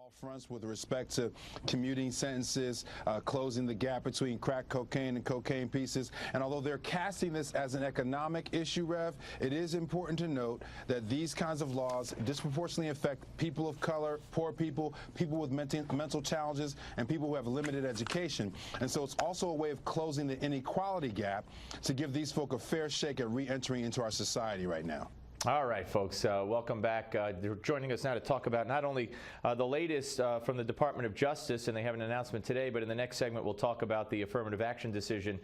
all fronts with respect to commuting sentences, closing the gap between crack cocaine and cocaine pieces. And although they're casting this as an economic issue, Rev, it is important to note that these kinds of laws disproportionately affect people of color, poor people, people with mental challenges, and people who have limited education. And so it's also a way of closing the inequality gap to give these folk a fair shake at re-entering into our society right now. All right, folks, welcome back. They're joining us now to talk about not only the latest from the Department of Justice, and they have an announcement today, but in the next segment we'll talk about the affirmative action decision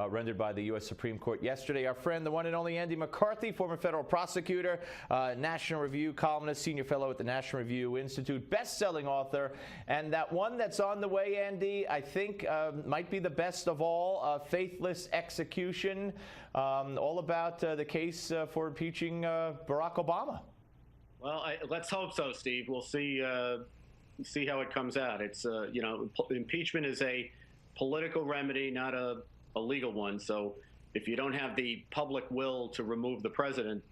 rendered by the U.S. Supreme Court yesterday. Our friend, the one and only Andy McCarthy, former federal prosecutor, National Review columnist, senior fellow at the National Review Institute, best-selling author, and that one that's on the way, Andy, I think might be the best of all, Faithless Execution, all about the case for impeaching Barack Obama. Well, let's hope so, Steve. We'll see how it comes out. It's you know, impeachment is a political remedy, not a legal one. So if you don't have the public will to remove the president,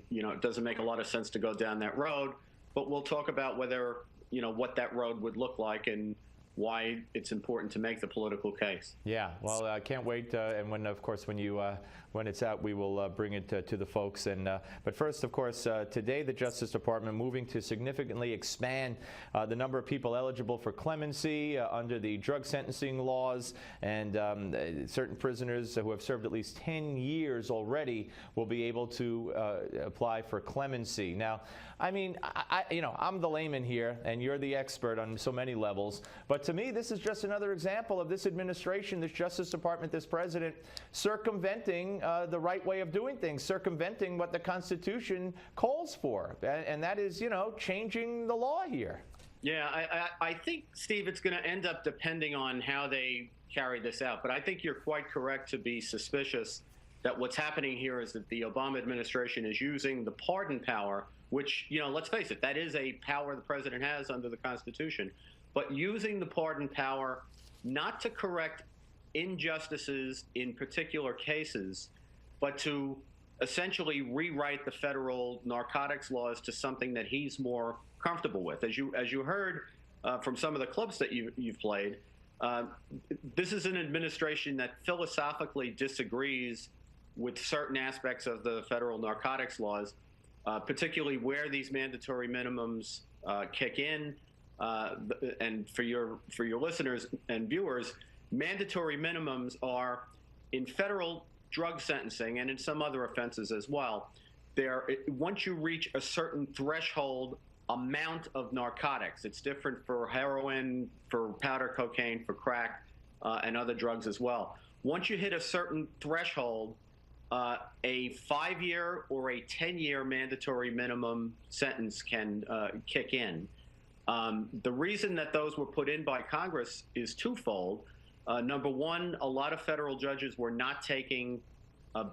you know, it doesn't make a lot of sense to go down that road. But we'll talk about whether, you know, what that road would look like and why it's important to make the political case. Yeah, well, I can't wait, and when, of course, when it's out, we will bring it to the folks. And but first, of course, today the Justice Department moving to significantly expand the number of people eligible for clemency under the drug sentencing laws, and certain prisoners who have served at least 10 years already will be able to apply for clemency. Now, I mean, you know, I'm the layman here, and you're the expert on so many levels, but to me, this is just another example of this administration, this Justice Department, this president circumventing the right way of doing things, circumventing what the Constitution calls for, and that is, you know, changing the law here. Yeah, I think, Steve, it's going to end up depending on how they carry this out. But I think you're quite correct to be suspicious that what's happening here is that the Obama administration is using the pardon power, which, you know, let's face it, that is a power the president has under the Constitution, but using the pardon power not to correct injustices in particular cases, but to essentially rewrite the federal narcotics laws to something that he's more comfortable with. As you heard from some of the clips that you've played, this is an administration that philosophically disagrees with certain aspects of the federal narcotics laws, particularly where these mandatory minimums kick in. And for your listeners and viewers, mandatory minimums are in federal drug sentencing and in some other offenses as well. Once you reach a certain threshold amount of narcotics, it's different for heroin, for powder cocaine, for crack, and other drugs as well. Once you hit a certain threshold, a 5-year or a 10-year mandatory minimum sentence can kick in. The reason that those were put in by Congress is twofold. Number one, a lot of federal judges were not taking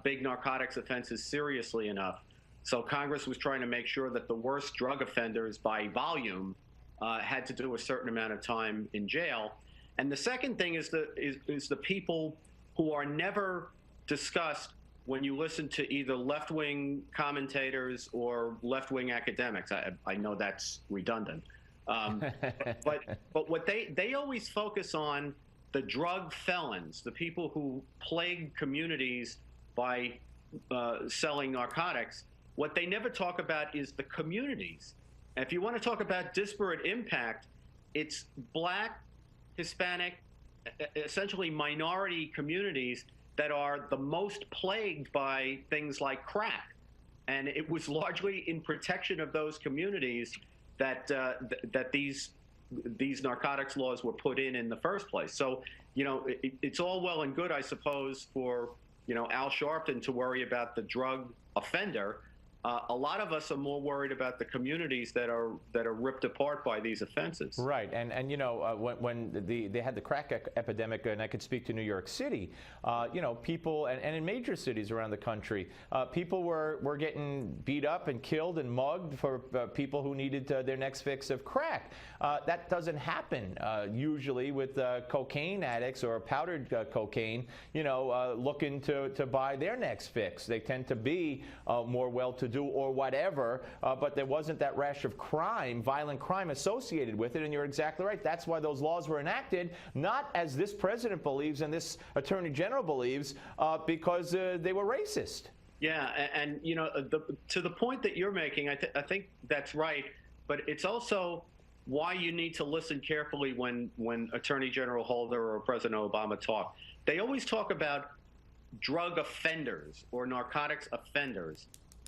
big narcotics offenses seriously enough. So Congress was trying to make sure that the worst drug offenders by volume had to do a certain amount of time in jail. And the second thing is the people who are never discussed when you listen to either left-wing commentators or left-wing academics. I know that's redundant. But what they always focus on the drug felons, the people who plague communities by selling narcotics. What they never talk about is the communities. And if you want to talk about disparate impact, it's Black, Hispanic, essentially minority communities that are the most plagued by things like crack. And it was largely in protection of those communities that these narcotics laws were put in the first place. So, you know, it's all well and good, I suppose, for, you know, Al Sharpton to worry about the drug offender. A lot of us are more worried about the communities that are ripped apart by these offenses. Right, and you know, when they had the crack epidemic, and I could speak to New York City, you know, people, and in major cities around the country, people were getting beat up and killed and mugged for people who needed their next fix of crack. That doesn't happen usually with cocaine addicts or powdered cocaine, you know, looking to buy their next fix. They tend to be more well-to-do do or whatever, but there wasn't that rash of crime, violent crime associated with it, and you're exactly right. That's why those laws were enacted, not as this president believes and this attorney general believes, because they were racist. Yeah, and you know, to the point that you're making, I think that's right, but it's also why you need to listen carefully when Attorney General Holder or President Obama talk. They always talk about drug offenders or narcotics offenders,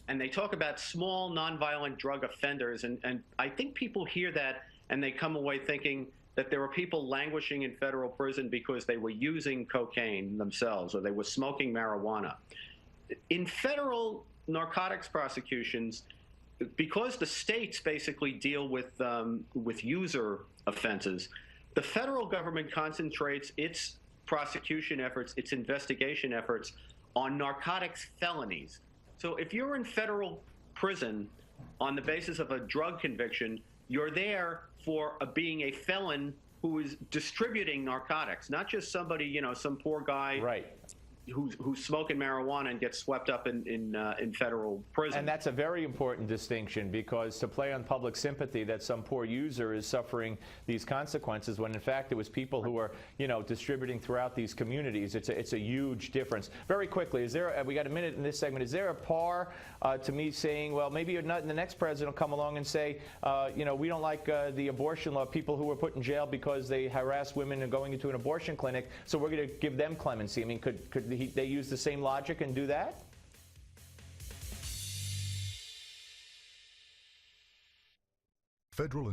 and they talk about small nonviolent drug offenders, and I think people hear that and they come away thinking that there were people languishing in federal prison because they were using cocaine themselves or they were smoking marijuana. In federal narcotics prosecutions, because the states basically deal with user offenses, the federal government concentrates its prosecution efforts, its investigation efforts on narcotics felonies. So if you're in federal prison on the basis of a drug conviction, you're there for being a felon who is distributing narcotics, not just somebody, you know, some poor guy. Right. Who's smoking marijuana and gets swept up in federal prison. And that's a very important distinction, because to play on public sympathy that some poor user is suffering these consequences, when in fact it was people who are, you know, distributing throughout these communities, it's a huge difference. Very quickly, is there, we got a minute in this segment, is there a par to me saying, well, maybe you're not, the next president will come along and say, you know, we don't like the abortion law, people who were put in jail because they harassed women and going into an abortion clinic, so we're going to give them clemency. I mean, could they use the same logic and do that? Federal